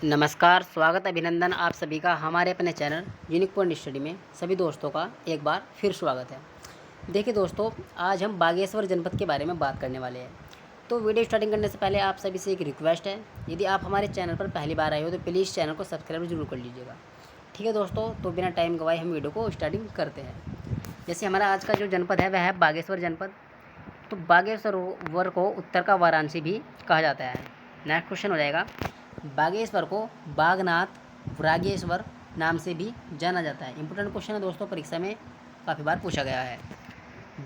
नमस्कार, स्वागत अभिनंदन आप सभी का हमारे अपने चैनल यूनिक पॉइंट स्टडी में सभी दोस्तों का एक बार फिर स्वागत है। देखिए दोस्तों, आज हम बागेश्वर जनपद के बारे में बात करने वाले हैं। तो वीडियो स्टार्टिंग करने से पहले आप सभी से एक रिक्वेस्ट है, यदि आप हमारे चैनल पर पहली बार आए हो तो प्लीज़ चैनल को सब्सक्राइब जरूर कर लीजिएगा। ठीक है दोस्तों, तो बिना टाइम गवाए हम वीडियो को स्टार्टिंग करते हैं। जैसे हमारा आज का जो जनपद है वह है बागेश्वर जनपद। तो बागेश्वर को उत्तर का वाराणसी भी कहा जाता है। नेक्स्ट क्वेश्चन हो जाएगा, बागेश्वर को बागनाथ रागेश्वर नाम से भी जाना जाता है। इंपॉर्टेंट क्वेश्चन है दोस्तों, परीक्षा में काफ़ी बार पूछा गया है।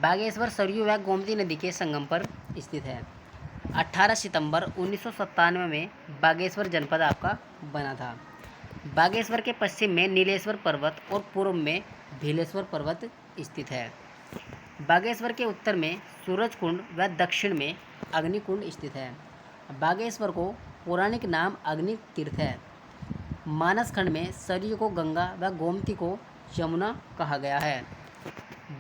बागेश्वर सरयू व गोमती नदी के संगम पर स्थित है। 18 सितंबर 1997 में बागेश्वर जनपद आपका बना था। बागेश्वर के पश्चिम में नीलेश्वर पर्वत और पूर्व में भीलेश्वर पर्वत स्थित है। बागेश्वर के उत्तर में सूरज कुंड व दक्षिण में अग्निकुंड स्थित है। बागेश्वर को पौराणिक नाम अग्नि तीर्थ है। मानस खंड में सरयू को गंगा व गोमती को यमुना कहा गया है।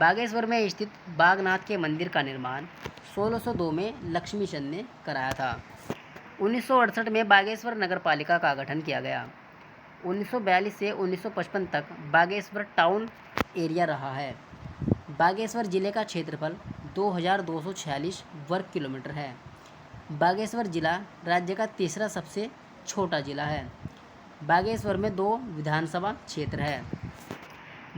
बागेश्वर में स्थित बागनाथ के मंदिर का निर्माण 1602 में लक्ष्मीचंद ने कराया था। 1968 में बागेश्वर नगर पालिका का गठन किया गया। 1942 से 1955 तक बागेश्वर टाउन एरिया रहा है। बागेश्वर जिले का क्षेत्रफल 2246 वर्ग किलोमीटर है। बागेश्वर जिला राज्य का तीसरा सबसे छोटा जिला है। बागेश्वर में 2 विधानसभा क्षेत्र है।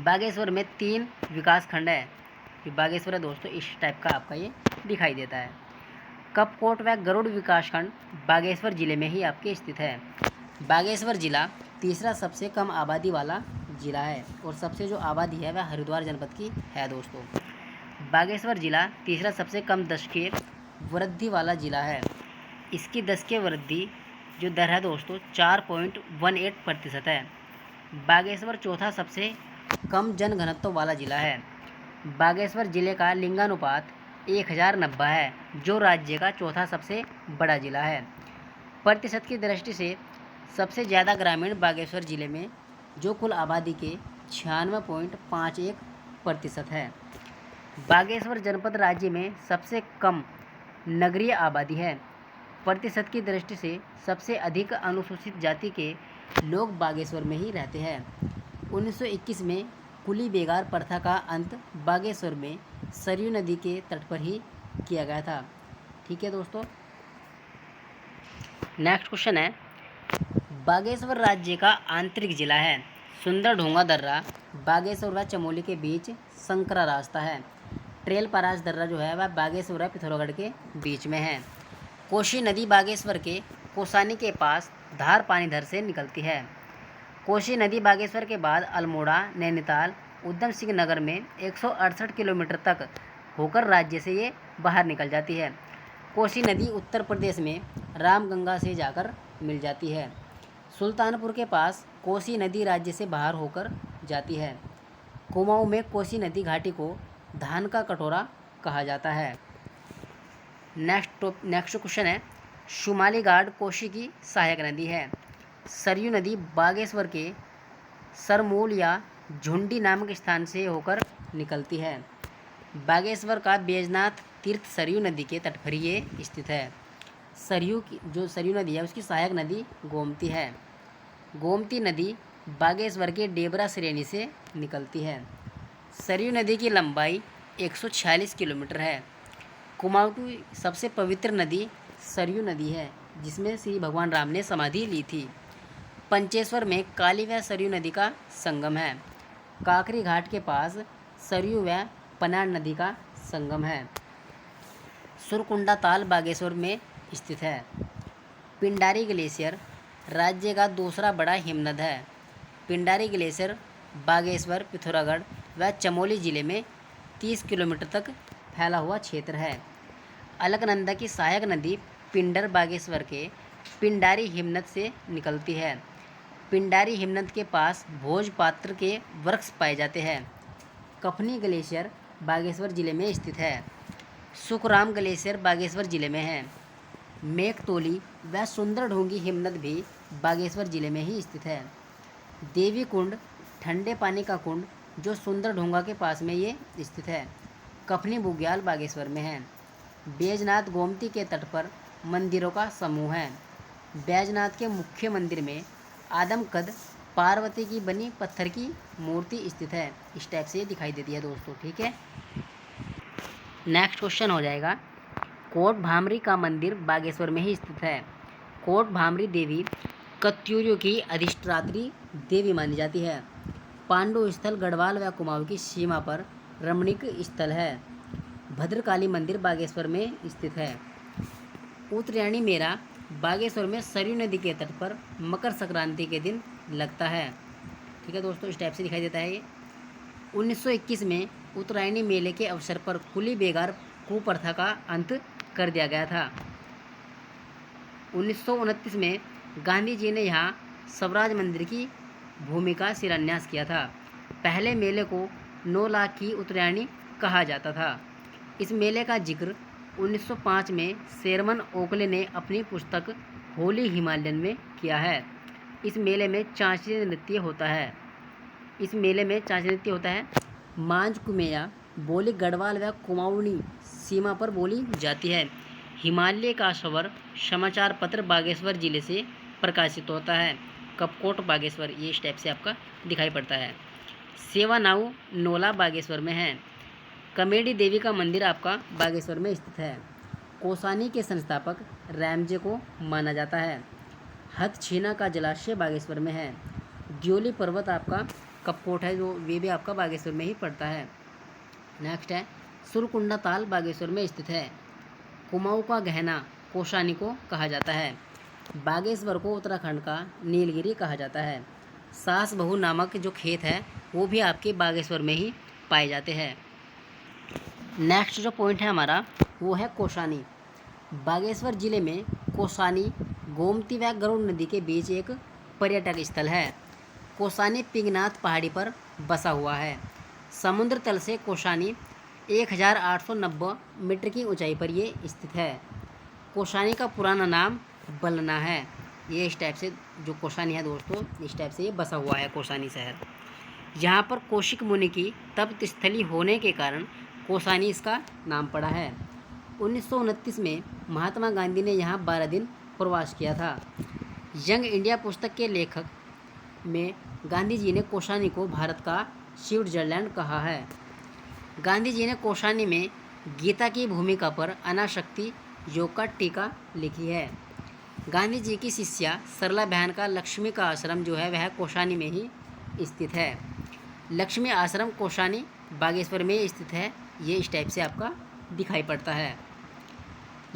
बागेश्वर में 3 विकास खंड है। ये बागेश्वर है दोस्तों, इस टाइप का आपका ये दिखाई देता है। कपकोट व गरुड़ विकास खंड बागेश्वर जिले में ही आपके स्थित है। बागेश्वर जिला तीसरा सबसे कम आबादी वाला जिला है और सबसे जो आबादी है वह हरिद्वार जनपद की है दोस्तों। बागेश्वर जिला तीसरा सबसे कम दशकीय वृद्धि वाला जिला है। इसकी दशकीय वृद्धि जो दर है दोस्तों 4.18% है। बागेश्वर चौथा सबसे कम जनघनत्व वाला जिला है। बागेश्वर जिले का लिंगानुपात 1090 है, जो राज्य का चौथा सबसे बड़ा जिला है। प्रतिशत की दृष्टि से सबसे ज़्यादा ग्रामीण बागेश्वर जिले में, जो कुल आबादी के 96.51% है। बागेश्वर जनपद राज्य में सबसे कम नगरीय आबादी है। प्रतिशत की दृष्टि से सबसे अधिक अनुसूचित जाति के लोग बागेश्वर में ही रहते हैं। 1921 में कुली बेगार प्रथा का अंत बागेश्वर में सरयू नदी के तट पर ही किया गया था। ठीक है दोस्तों, नेक्स्ट क्वेश्चन है, बागेश्वर राज्य का आंतरिक जिला है। सुंदर ढोंगा दर्रा बागेश्वर व चमोली के बीच संकरा रास्ता है। ट्रेल परास दर्रा जो है वह बागेश्वर व पिथौरागढ़ के बीच में है। कोसी नदी बागेश्वर के कोसानी के पास धार पानीधर से निकलती है। कोसी नदी बागेश्वर के बाद अल्मोड़ा, नैनीताल, उधम सिंह नगर में 168 किलोमीटर तक होकर राज्य से ये बाहर निकल जाती है। कोसी नदी उत्तर प्रदेश में रामगंगा से जाकर मिल जाती है। सुल्तानपुर के पास कोसी नदी राज्य से बाहर होकर जाती है। कुमाऊं में कोसी नदी घाटी को धान का कटोरा कहा जाता है। नेक्स्ट क्वेश्चन है, शुमाली घाट कोसी की सहायक नदी है। सरयू नदी बागेश्वर के सरमूल या झुंडी नामक स्थान से होकर निकलती है। बागेश्वर का बैजनाथ तीर्थ सरयू नदी के तट पर ये स्थित है। सरयू नदी है उसकी सहायक नदी गोमती है। गोमती नदी बागेश्वर के डेबरा श्रेणी से निकलती है। सरयू नदी की लंबाई 146 किलोमीटर है। कुमाऊं की सबसे पवित्र नदी सरयू नदी है, जिसमें श्री भगवान राम ने समाधि ली थी। पंचेश्वर में काली व सरयू नदी का संगम है। काकरी घाट के पास सरयू व पनार नदी का संगम है। सुरकुंडा ताल बागेश्वर में स्थित है। पिंडारी ग्लेशियर राज्य का दूसरा बड़ा हिमनद है। पिंडारी ग्लेशियर बागेश्वर, पिथौरागढ़ व चमोली जिले में 30 किलोमीटर तक फैला हुआ क्षेत्र है। अलकनंदा की सहायक नदी पिंडर बागेश्वर के पिंडारी हिमनद से निकलती है। पिंडारी हिमनद के पास भोजपात्र के वृक्ष पाए जाते हैं। कफनी ग्लेशियर बागेश्वर जिले में स्थित है। सुखराम ग्लेशियर बागेश्वर जिले में है। मेघतोली व सुंदर ढोंगी हिमनद भी बागेश्वर जिले में ही स्थित है। देवी कुंड ठंडे पानी का कुंड जो सुंदर ढोंगा के पास में ये स्थित है। कफनी बुग्याल बागेश्वर में है। बैजनाथ गोमती के तट पर मंदिरों का समूह है। बैजनाथ के मुख्य मंदिर में आदमकद पार्वती की बनी पत्थर की मूर्ति स्थित है। इस टाइप से ये दिखाई देती है दोस्तों, ठीक है। नेक्स्ट क्वेश्चन हो जाएगा, कोट भामरी का मंदिर बागेश्वर में ही स्थित है। कोट भामरी देवी कत्यूरियों की अधिष्ठात्री देवी मानी जाती है। पांडु स्थल गढ़वाल व कुमाऊं की सीमा पर रमणीक स्थल है। भद्रकाली मंदिर बागेश्वर में स्थित है। उत्तरायणी मेला बागेश्वर में सरयू नदी के तट पर मकर संक्रांति के दिन लगता है, ठीक है दोस्तों। इस टाइप से दिखाई देता है ये। 1921 में उत्तरायणी मेले के अवसर पर कुली बेगार कुप्रथा का अंत कर दिया गया था। 1929 में गांधी जी ने यहाँ स्वराज मंदिर की भूमि का शिलान्यास किया था। पहले मेले को 9 लाख की उत्तरायणी कहा जाता था। इस मेले का जिक्र 1905 में शेरमन ओकले ने अपनी पुस्तक होली हिमालयन में किया है। इस मेले में चांचरी नृत्य होता है। मांझ कुमेया बोली गढ़वाल व कुमाऊनी सीमा पर बोली जाती है। हिमालय का स्वर समाचार पत्र बागेश्वर जिले से प्रकाशित होता है। कपकोट बागेश्वर, ये इस टाइप से आपका दिखाई पड़ता है। सेवानाऊ नोला बागेश्वर में है। कमेडी देवी का मंदिर आपका बागेश्वर में स्थित है। कोसानी के संस्थापक रैमजे को माना जाता है। हथछीना का जलाशय बागेश्वर में है। द्योली पर्वत आपका कपकोट है, जो वे भी आपका बागेश्वर में ही पड़ता है। नेक्स्ट है, सुरकुंडा ताल बागेश्वर में स्थित है। कुमाऊं का गहना कोसानी को कहा जाता है। बागेश्वर को उत्तराखंड का नीलगिरी कहा जाता है। सास बहू नामक जो खेत है वो भी आपके बागेश्वर में ही पाए जाते हैं। नेक्स्ट जो पॉइंट है हमारा वो है कोसानी। बागेश्वर जिले में कोसानी गोमती व गरुड़ नदी के बीच एक पर्यटक स्थल है। कोसानी पिंगनाथ पहाड़ी पर बसा हुआ है। समुद्र तल से कोसानी 1890 मीटर की ऊंचाई पर ये स्थित है। कोसानी का पुराना नाम बलना है। ये इस टाइप से जो कोसानी है दोस्तों, इस टाइप से ये बसा हुआ है कोसानी शहर। यहाँ पर कौशिक मुनि की तप्त स्थली होने के कारण कोसानी इसका नाम पड़ा है। 1929 में महात्मा गांधी ने यहाँ 12 दिन प्रवास किया था। यंग इंडिया पुस्तक के लेखक में गांधी जी ने कोसानी को भारत का स्विट्जरलैंड कहा है। गांधी जी ने कोसानी में गीता की भूमिका पर अनासक्ति योग का टीका लिखी है। गांधी जी की शिष्या सरला बहन का लक्ष्मी का आश्रम जो है वह कोसानी में ही स्थित है। लक्ष्मी आश्रम कोसानी बागेश्वर में स्थित है। ये इस टाइप से आपका दिखाई पड़ता है।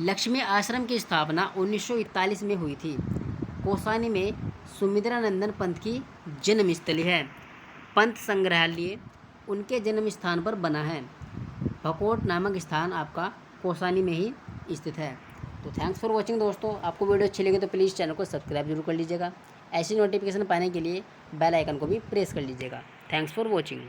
लक्ष्मी आश्रम की स्थापना 1941 में हुई थी। कोसानी में सुमित्रानंदन पंत की जन्मस्थली है। पंत संग्रहालय उनके जन्म स्थान पर बना है। भकोट नामक स्थान आपका कोसानी में ही स्थित है। तो थैंक्स फॉर वॉचिंग दोस्तों। आपको वीडियो अच्छी लगी तो प्लीज़ चैनल को सब्सक्राइब जरूर कर लीजिएगा। ऐसी नोटिफिकेशन पाने के लिए बेल आइकन को भी प्रेस कर लीजिएगा। Thanks for watching.